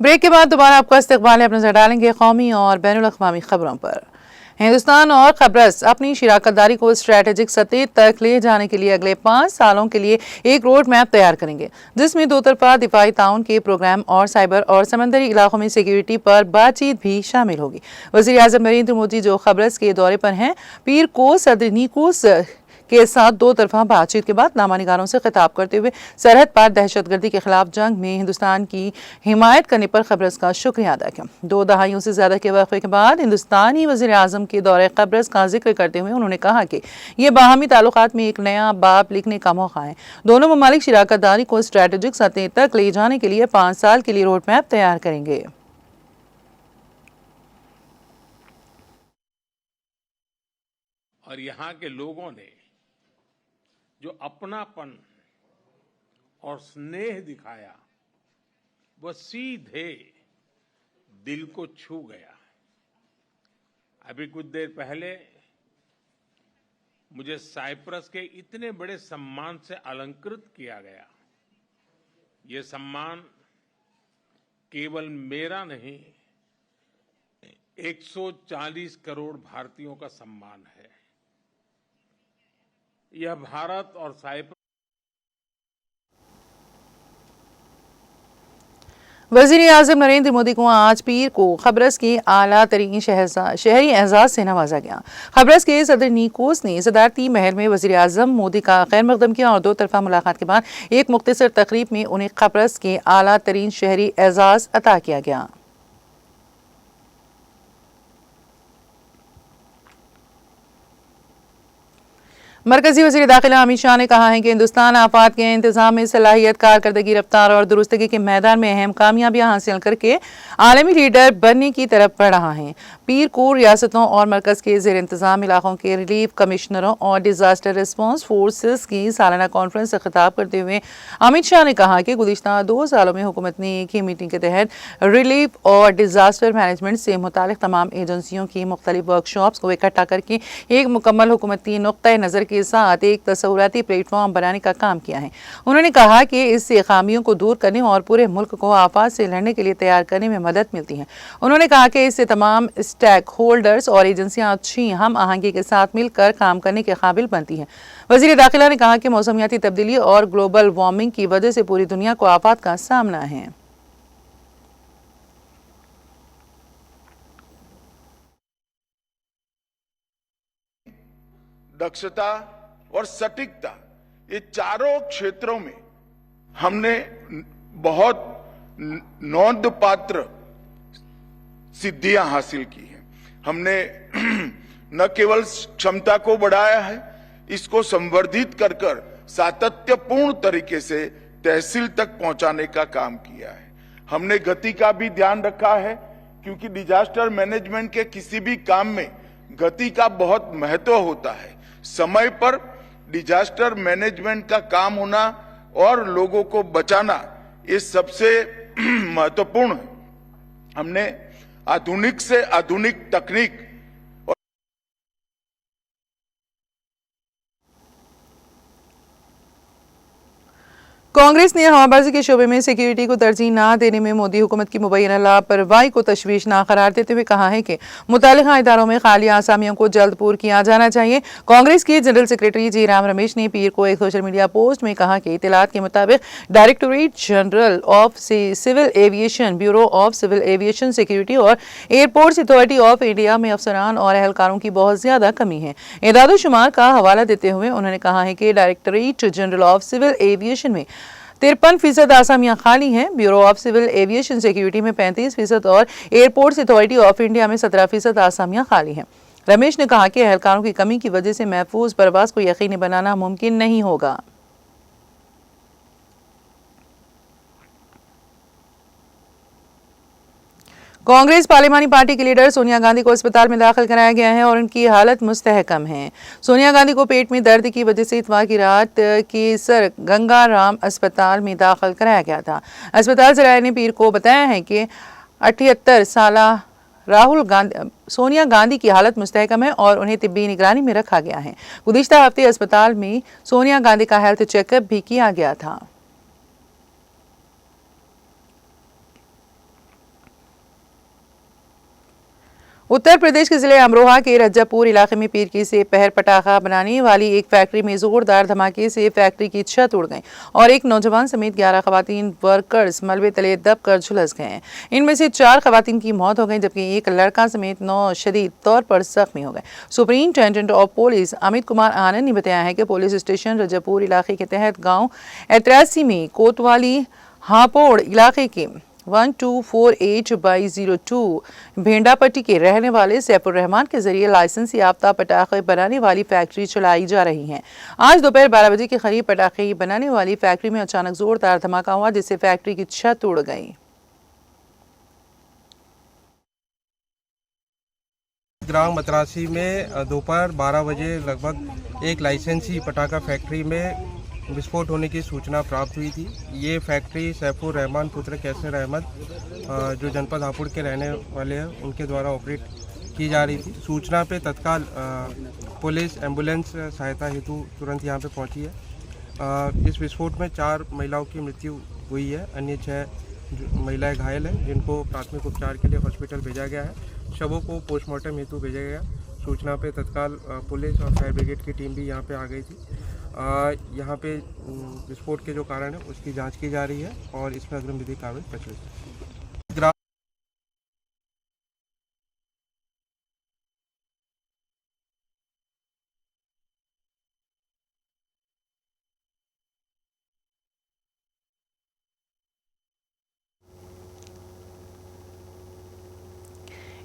Break के बाद दोबारा आपका इस्तकबाल है। अपने नजर डालेंगे कौमी और बैनुल अक़वामी खबरों पर। हिंदुस्तान और क़ब्रस अपनी शराकतदारी को स्ट्रेटेजिक सतह तक ले जाने के लिए अगले 5 सालों के लिए एक रोड मैप तैयार करेंगे, जिसमें दो तरफा दिफाई ताउन के प्रोग्राम और साइबर और समंदरी इलाकों में सिक्योरिटी पर बातचीत भी शामिल होगी। वज़ीर आज़म नरेंद्र मोदी, जो क़ब्रस के दौरे पर हैं, पीर को सदर निकोस के साथ दो तरफा बातचीत के बाद नामानिगारों से खिताब करते हुए सरहद पार दहशतगर्दी के खिलाफ जंग में हिंदुस्तान की हिमायत करने पर क़ब्रस का शुक्रिया अदा किया। 2 दहाइयों से ज्यादा के वक़्फ़े के बाद हिंदुस्तानी वज़ीर आज़म के दौरे क़ब्रस का जिक्र करते हुए उन्होंने कहा कि ये बाहमी ताल्लुकात में एक नया बाब लिखने का मौका है। दोनों ममालिक शराकतदारी को स्ट्रेटेजिक सतह तक ले जाने के लिए 5 साल के लिए रोड मैप तैयार करेंगे। और यहाँ के लोगों ने जो अपनापन और स्नेह दिखाया, वह सीधे दिल को छू गया। अभी कुछ देर पहले मुझे साइप्रस के इतने बड़े सम्मान से अलंकृत किया गया। ये सम्मान केवल मेरा नहीं, 140 करोड़ भारतीयों का सम्मान है। यह भारत और साइप्रस। वज़ीर आज़म नरेंद्र मोदी को आज पीर को क़ब्रस के आला तरीन शहरी एजाज से नवाजा गया। क़ब्रस के सदर निकोस ने सदारती महल में वज़ीर आज़म मोदी का खैर मकदम किया और 2 तरफा मुलाकात के बाद एक मुख्तसर तकरीब में उन्हें क़ब्रस के आला तरीन शहरी एजाज अता किया गया। मरकजी वज़ीर दाखिला अमित शाह ने कहा है कि हिंदुस्तान आफात के इंतजाम में सलाहियत, कारकर्दगी, रफ्तार और दुरुस्तगी के मैदान में अहम कामयाबियां हासिल करके आलमी लीडर बनने की तरफ बढ़ रहा है। पीर को रियासतों और मरकज के ज़ेर इंतजाम इलाकों के रिलीफ कमिश्नरों और डिजास्टर रिस्पॉन्स फोर्सेस की सालाना कॉन्फ्रेंस से खिताब करते हुए अमित शाह ने कहा कि गुज़िश्ता 2 सालों में हुकूमत ने एक ही मीटिंग के तहत रिलीफ और डिजास्टर मैनेजमेंट से मुतालिक तमाम एजेंसियों की मुख्तलिफ वर्कशॉप्स को इकट्ठा करके एक मुकम्मल हुकूमती नुक्ता नज़र के साथ एक तसव्वुराती प्लेटफॉर्म बनाने का काम किया है। उन्होंने कहा कि इससे खामियों को दूर करने और पूरे मुल्क को आफात से लड़ने के लिए तैयार करने में मदद मिलती है। उन्होंने कहा कि इससे तमाम स्टेक होल्डर्स और एजेंसियां अच्छी हम आहंगी के साथ मिलकर काम करने के काबिल बनती हैं। वज़ीर दाखिला ने कहा कि मौसमियाती तब्दीली और ग्लोबल वार्मिंग की वजह से पूरी दुनिया को आफात का सामना है। दक्षता और सटीकता, ये चारों क्षेत्रों में हमने बहुत नोंदपात्र सिद्धियां हासिल की हैं। हमने न केवल क्षमता को बढ़ाया है, इसको संवर्धित कर कर सातत्यपूर्ण तरीके से तहसील तक पहुंचाने का काम किया है। हमने गति का भी ध्यान रखा है, क्योंकि डिजास्टर मैनेजमेंट के किसी भी काम में गति का बहुत महत्व होता है। समय पर डिजास्टर मैनेजमेंट का काम होना और लोगों को बचाना, ये सबसे महत्वपूर्ण है। हमने आधुनिक से आधुनिक तकनीक कांग्रेस ने हवाबाजी के शोबे में सिक्योरिटी को तरजीह न देने में मोदी हुकूमत की मुबैना लापरवाही को तशवीशनाक करार देते हुए कहा है कि मुतालिका इदारों में खाली आसामियों को जल्द पूर किया जाना चाहिए। कांग्रेस के जनरल सेक्रेटरी जी राम रमेश ने पीर को एक सोशल मीडिया पोस्ट में कहा कि इत्तलात के मुताबिक directorate general of civil aviation, bureau of civil aviation security और एयरपोर्ट्स अथॉरिटी ऑफ इंडिया में अफसरान और एहलकारों की बहुत ज्यादा कमी है। एदाद शुमार का हवाला देते हुए उन्होंने कहा है कि directorate general of civil aviation में 53% आसामियां खाली हैं। Bureau of civil aviation security में 35% और एयरपोर्ट्स अथॉरिटी ऑफ इंडिया में 17% आसामियां खाली हैं। रमेश ने कहा कि एहलकारों की कमी की वजह से महफूज परवास को यकीनी बनाना मुमकिन नहीं होगा। कांग्रेस पार्लिमानी पार्टी की लीडर सोनिया गांधी को अस्पताल में दाखिल कराया गया है और उनकी हालत मुस्तहकम है। सोनिया गांधी को पेट में दर्द की वजह से इतवार की रात केसर गंगाराम अस्पताल में दाखिल कराया गया था। अस्पताल ज़राए ने पीर को बताया है कि 78 साल सोनिया गांधी की हालत मुस्तहकम है और उन्हें तिब्बी निगरानी में रखा गया है। गुज़िश्ता हफ्ते अस्पताल में सोनिया गांधी का हेल्थ चेकअप भी किया गया था। उत्तर प्रदेश के जिले अमरोहा के रज्जापुर इलाके में पीरकी से पहर पटाखा बनाने वाली एक फैक्ट्री में जोरदार धमाके से फैक्ट्री की छत उड़ गई और एक नौजवान समेत 11 खवातीन वर्कर्स मलबे तले दबकर झुलस गए हैं। इनमें से 4 खवातीन की मौत हो गई जबकि एक लड़का समेत 9 शदीद तौर पर जख्मी हो गए। Superintendent of police Amit Kumar Anand ने बताया है कि पुलिस स्टेशन रज्जापुर इलाके के तहत गाँव 83 में कोतवाली हापोड़ इलाके के 1248/02 भेंडापट्टी के रहने वाले सैफुर रहमान के जरिए लाइसेंस याफ्ता पटाखे बनाने वाली फैक्ट्री चलाई जा रही है। आज दोपहर 12 बजे के करीब पटाखे बनाने वाली फैक्ट्री में अचानक जोरदार धमाका हुआ जिससे फैक्ट्री की छत उड़ गई। ग्राम मतरासी में दोपहर 12 बजे लगभग एक लाइसेंसी पटाखा फैक्ट्री में विस्फोट होने की सूचना प्राप्त हुई थी। ये फैक्ट्री सैफुर रहमान पुत्र कैसर अहमद जो जनपद हापुड़ के रहने वाले हैं उनके द्वारा ऑपरेट की जा रही थी। सूचना पे तत्काल पुलिस एम्बुलेंस सहायता हेतु तुरंत यहाँ पे पहुँची है। इस विस्फोट में 4 महिलाओं की मृत्यु हुई है, अन्य 6 महिलाएं घायल हैं जिनको प्राथमिक उपचार के लिए हॉस्पिटल भेजा गया है। शवों को पोस्टमार्टम हेतु भेजा गया। सूचना पे तत्काल पुलिस और फायर ब्रिगेड की टीम भी यहाँ पे आ गई थी। यहाँ पे विस्फोट के जो कारण है उसकी जांच की जा रही है और इसमें अग्रिम विधिक कार्रवाई प्रचलित है।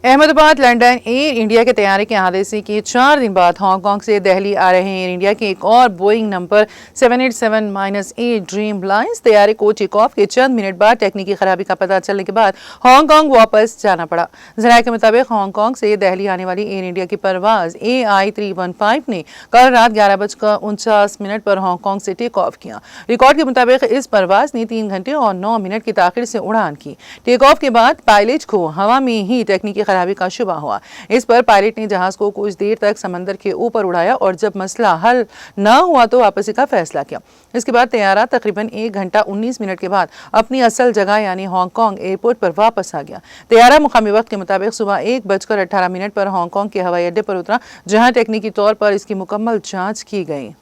अहमदाबाद लंदन एयर इंडिया के तैयारी के हादसे के 4 दिन बाद हांगकांग से दिल्ली आ रहे एयर इंडिया के एक और बोइंग नंबर 787-8 ड्रीम लाइन्स तैयारी को टेक ऑफ के चंद मिनट बाद टेक्निकी खराबी का पता चलने के बाद हांगकांग वापस जाना पड़ा। जराये के मुताबिक हांगकांग से दिल्ली आने वाली एयर इंडिया की परवाज AI315 ने कल रात 11:49 पर हांगकांग से टेक ऑफ किया। रिकॉर्ड के मुताबिक इस परवाज ने 3 घंटे और 9 मिनट की ताखिर से उड़ान की। टेक ऑफ के बाद पायलट को हवा में ही टेक्निकी खराबी का शुबा हुआ। इस पर पायलट ने जहाज को कुछ देर तक समंदर के ऊपर उड़ाया और जब मसला हल न हुआ तो वापसी का फैसला किया। इसके बाद तैयारा तकरीबन 1 घंटा 19 मिनट के बाद अपनी असल जगह यानी हांगकांग एयरपोर्ट पर वापस आ गया। तैयारा मुकामी वक्त के मुताबिक सुबह 1:18 पर हांगकांग के हवाई अड्डे पर उतरा जहां तकनीकी तौर पर इसकी मुकम्मल जांच की गई।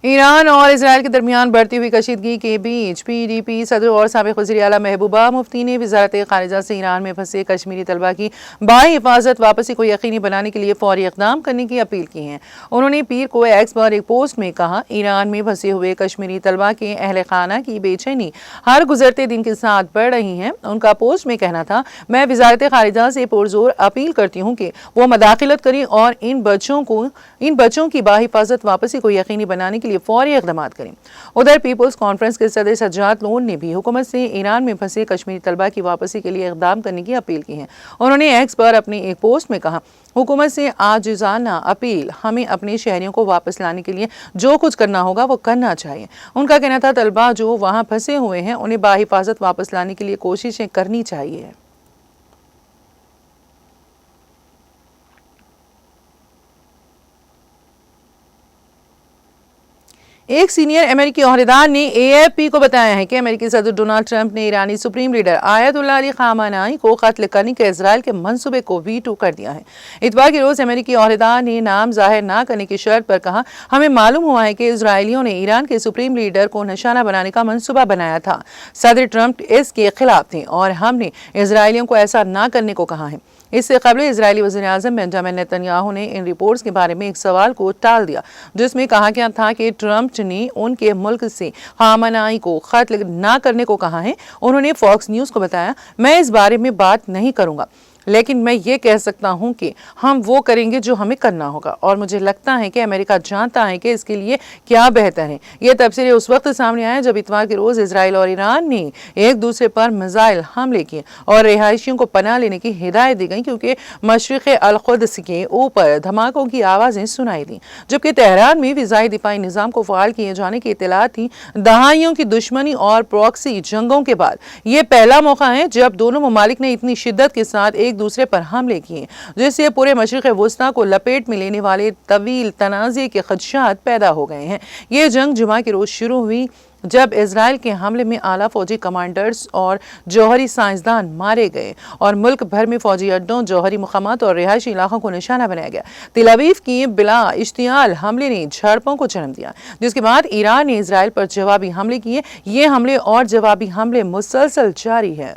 ईरान और इजराइल के दरमियान बढ़ती हुई कशीदगी के बीच PDP सदर और साबिक वज़ीर आला महबूबा मुफ्ती ने वज़ारत ख़ारिजा से ईरान में फंसे कश्मीरी तलबा की बाहिफाजत वापसी को यकीनी बनाने के लिए फौरी इक़दाम करने की अपील की है। उन्होंने पीर को एक्स पर एक पोस्ट में कहा, ईरान में फंसे हुए कश्मीरी तलबा के अहले खाना की बेचैनी हर गुजरते दिन के साथ बढ़ रही है। उनका पोस्ट में कहना था, मैं वज़ारत ख़ारिजा से पुरजोर अपील करती हूँ कि वो मदाखिलत करें और इन बच्चों की बाहिफाजत वापसी को यकीनी बनाने के लिए फौरी इक़दाम करें। उधर पीपल्स कॉन्फ्रेंस के सदर सज्जाद लोन ने भी हुकूमत से ईरान में फंसे कश्मीरी तलबा की वापसी के लिए इक़दाम करने की अपील की है। उन्होंने एक्स पर अपने एक पोस्ट में कहा, हुकूमत से आजिज़ाना अपील, हमें अपने शहरियों को वापस लाने के लिए जो कुछ करना होगा वो करना चाहिए। उनका कहना था, तलबा जो वहाँ फंसे हुए हैं उन्हें बाहिफाजत वापस लाने के लिए कोशिशें करनी चाहिए। एक सीनियर अमेरिकी ओहदेदार ने AFP को बताया है कि अमेरिकी सदर डोनाल्ड ट्रंप ने ईरानी supreme leader Ayatollah Ali Khamenei को कत्ल करने के इजराइल के मंसूबे को वीटो कर दिया है। इतवार के रोज अमेरिकी ओहदेदार ने नाम जाहिर न करने की शर्त पर कहा, हमें मालूम हुआ है कि इजरायलियों ने ईरान के सुप्रीम लीडर को निशाना बनाने का मंसूबा बनाया था। सदर ट्रंप इसके खिलाफ थे और हमने इजरायलियों को ऐसा न करने को कहा है। इससे कबल इजरायली वज़ीर-ए-आज़म बेंजामिन नेतन्याहू ने इन रिपोर्ट्स के बारे में एक सवाल को टाल दिया जिसमें कहा गया था कि ट्रंप ने उनके मुल्क से खामेनी को कत्ल न करने को कहा है। उन्होंने फॉक्स न्यूज़ को बताया, मैं इस बारे में बात नहीं करूंगा, लेकिन मैं ये कह सकता हूं कि हम वो करेंगे जो हमें करना होगा और मुझे लगता है कि अमेरिका जानता है कि इसके लिए क्या बेहतर है। ये तबसरे उस वक्त सामने आए जब इतवार के रोज इजराइल और ईरान ने एक दूसरे पर मिसाइल हमले किए और रिहायशियों को पनाह लेने की हिदायत दी गई क्योंकि मशरिक़ अल-कुद्स के ऊपर धमाकों की आवाज़ें सुनाई दी। जबकि तेहरान में फ़िज़ाई दिफाई निज़ाम को फ़ाल किए जाने की इत्तला थी। दहाइयों की दुश्मनी और प्रॉक्सी जंगों के बाद ये पहला मौका है जब दोनों ममालिक ने इतनी शिद्दत के साथ एक दूसरे पर हमले किए जिससे पूरे मशरिक़ वुस्ता को लपेट में लेने वाले तवील तनाज़े के खदशात पैदा हो गए हैं। ये जंग जुमा के रोज शुरू हुई जब इजराइल के हमले में आला फौजी कमांडर्स और जौहरी साइंसदान मारे गए और मुल्क भर में फौजी अड्डों, जौहरी मुकामात और रिहायशी इलाकों को निशाना बनाया गया। तेल अवीव की बिला इश्तियाल हमले ने झड़पों को जन्म दिया, जिसके बाद ईरान ने इजराइल पर जवाबी हमले किए। ये हमले और जवाबी हमले मुसलसल जारी है।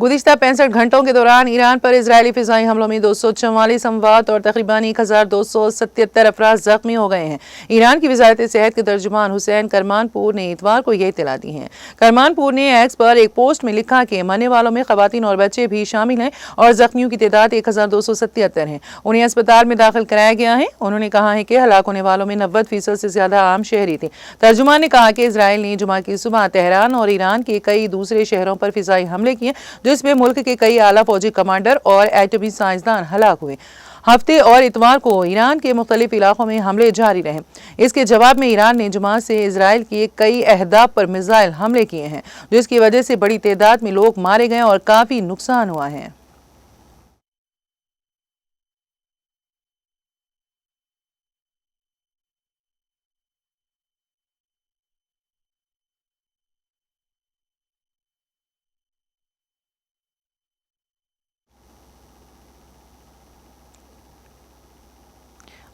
गुज़िश्ता 65 घंटों के दौरान ईरान पर इजरायली फिजाई हमलों में 244 अमवात और तकरीबन 1277 अफराद जख्मी हो गए हैं। ईरान की वजारत सेहत के तर्जुमान हुसैन करमानपुर ने इतवार को यह इत्तला दी है। करमानपुर ने एक्स पर एक पोस्ट में लिखा कि मरने वालों में खवातीन और बच्चे भी शामिल हैं और जख्मियों की तादाद 1277 है। उन्हें अस्पताल में दाखिल कराया गया है। उन्होंने कहा है कि हलाक होने वालों में 90% से ज्यादा आम शहरी थे। तर्जुमान ने कहा कि इजराइल ने जुमा की सुबह तेहरान और ईरान के कई दूसरे शहरों पर फिजाई हमले किए, जिसमें मुल्क के कई आला फौजी कमांडर और एटमी साइंसदान हलाक हुए। हफ्ते और इतवार को ईरान के मुख्तलिफ इलाकों में हमले जारी रहे। इसके जवाब में ईरान ने जुमा से इजराइल के कई अहदाफ पर मिसाइल हमले किए हैं, जिसकी वजह से बड़ी तादाद में लोग मारे गए और काफी नुकसान हुआ है।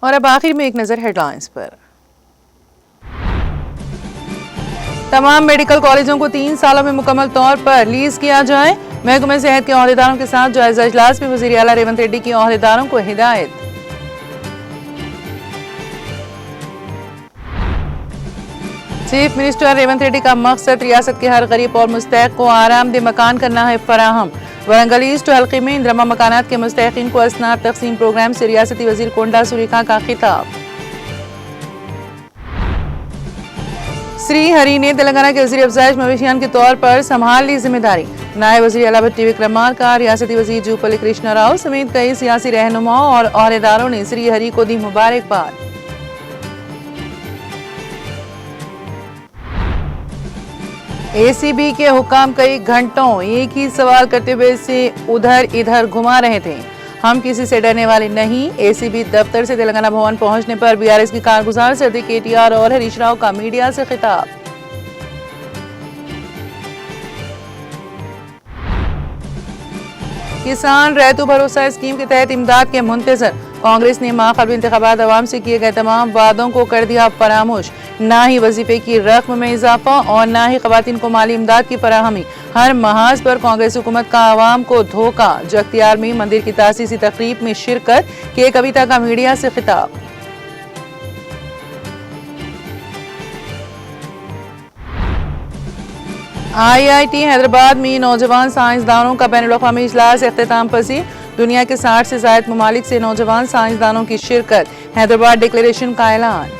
और अब आखिर में एक नजर हेडलाइंस पर। तमाम मेडिकल कॉलेजों को 3 सालों में मुकम्मल तौर पर लीज किया जाए। महकमे सेहत के ओहदेदारों के साथ जायजा इजलास में वजीर आला रेवंत रेड्डी की ओहदेदारों को हिदायत। चीफ मिनिस्टर रेवंत रेड्डी का मकसद रियासत के हर गरीब और मुस्तहिक को आरामदेह मकान करना है फराहम। वरंगल ईस्ट हल्के में इंद्रमा मकानात के मुस्तहिकीन को असनाद तकसीम प्रोग्राम से रियासती वजीर कोंडा सुरेखा का खिताब। श्री हरि ने तेलंगाना के वजीर अफजाइश मवेशियान के तौर पर संभाल ली जिम्मेदारी। नायब वजीर आला भट्टी विक्रमार का रियासती वजीर जूपल्ली कृष्णा राव समेत कई सियासी रहनुमाओं और ओहदेदारों ने श्री हरि को दी मुबारकबाद। एसीबी के हुकाम कई घंटों एक ही सवाल करते हुए से उधर इधर घुमा रहे थे। हम किसी से डरने वाले नहीं। एसीबी दफ्तर से तेलंगाना भवन पहुंचने पर बीआरएस की कारगुजार सदर केटीआर और हरीश राव का मीडिया से खिताब। किसान रैतु भरोसा स्कीम के तहत इमदाद के मुंतजर। कांग्रेस ने माक़बल इंतखाबात अवाम से किए गए तमाम वादों को कर दिया फरामोश। ना ही वजीफे की रकम में इजाफा और ना ही खवातीन को माली इमदाद की फराहमी। हर महाज पर कांग्रेस हुकूमत का आवाम को धोखा। जख्तियार में मंदिर की तासीसी तकरीब में शिरकत के कविता का मीडिया से खिताब। IIT हैदराबाद में नौजवान साइंसदानों का बैनुल-अक़वामी इजलास इख्तिताम पसीर। दुनिया के 60 से ज़ायद ममालिक से नौजवान साइंसदानों की शिरकत। हैदराबाद डिक्लेरेशन का ऐलान।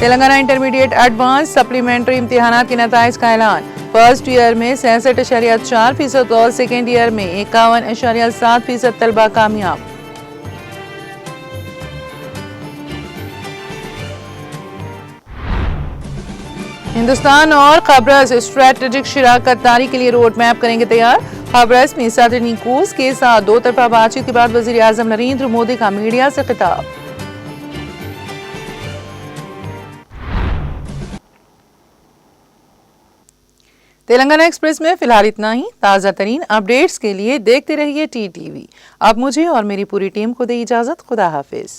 तेलंगाना इंटरमीडिएट एडवांस सप्लीमेंट्री इम्तिहानात के नताइज का ऐलान। फर्स्ट ईयर में 66.4% और सेकेंड ईयर में 51.7% तलबा कामयाब। हिंदुस्तान और खबरस स्ट्रेटेजिक शराकत दारी के लिए रोड मैप करेंगे तैयार। खबरस में सदर निकोस के साथ 2 तरफा बातचीत के बाद वजीर आजम नरेंद्र मोदी का मीडिया से खिताब। तेलंगाना एक्सप्रेस में फिलहाल इतना ही। ताज़ा तरीन अपडेट्स के लिए देखते रहिए TTV। अब मुझे और मेरी पूरी टीम को दे इजाजत। खुदा हाफिज।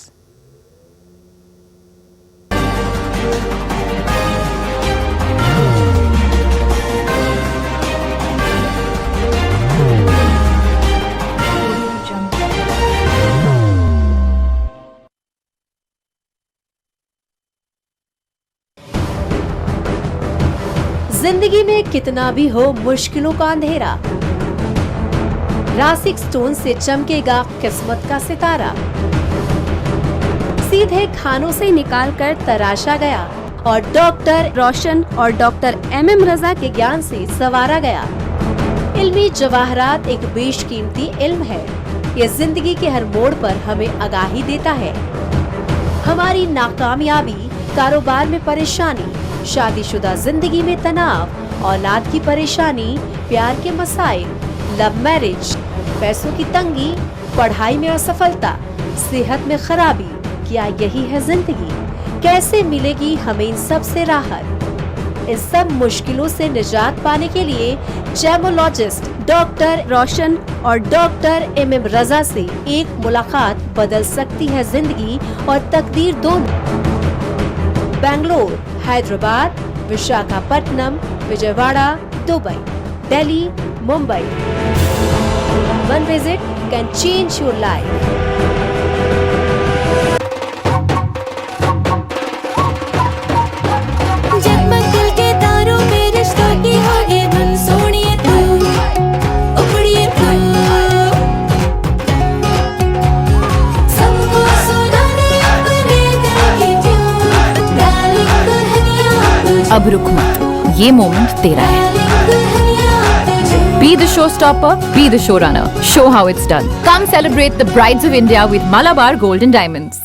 जिंदगी में कितना भी हो मुश्किलों का अंधेरा, रासिक स्टोन से चमकेगा किस्मत का सितारा। सीधे खानों से निकाल कर तराशा गया और डॉक्टर रोशन और डॉक्टर MM रजा के ज्ञान से संवारा गया। इल्मी जवाहरात एक बेशकीमती इल्म है। ये जिंदगी के हर मोड़ पर हमें आगाही देता है। हमारी नाकामयाबी, कारोबार में परेशानी, शादीशुदा जिंदगी में तनाव, औलाद की परेशानी, प्यार के मसाइल, लव मैरिज, पैसों की तंगी, पढ़ाई में असफलता, सेहत में खराबी, क्या यही है जिंदगी? कैसे मिलेगी हमें इन सब से राहत? इन सब मुश्किलों से निजात पाने के लिए जैमोलॉजिस्ट डॉक्टर रोशन और डॉक्टर MM रजा से एक मुलाकात बदल सकती है जिंदगी और तकदीर दोनों। Bangalore, Hyderabad, Visakhapatnam, Vijayawada, Dubai, Delhi, Mumbai. One visit can change your life. जगमग दिल के तारों में रिश्तों की होगी धुन, सोनिए तू, उखड़िए तू, सबको सुना दे अपने दिल की ट्यून, डार्लिंग दुल्हनिया तुझे, अब रुक मत, ये मोमेंट तेरा है। डार्लिंग दुल्हनिया तुझे। Be the showstopper, be the showrunner. Show how it's done. Come celebrate the Brides of India with Malabar Gold and Diamonds.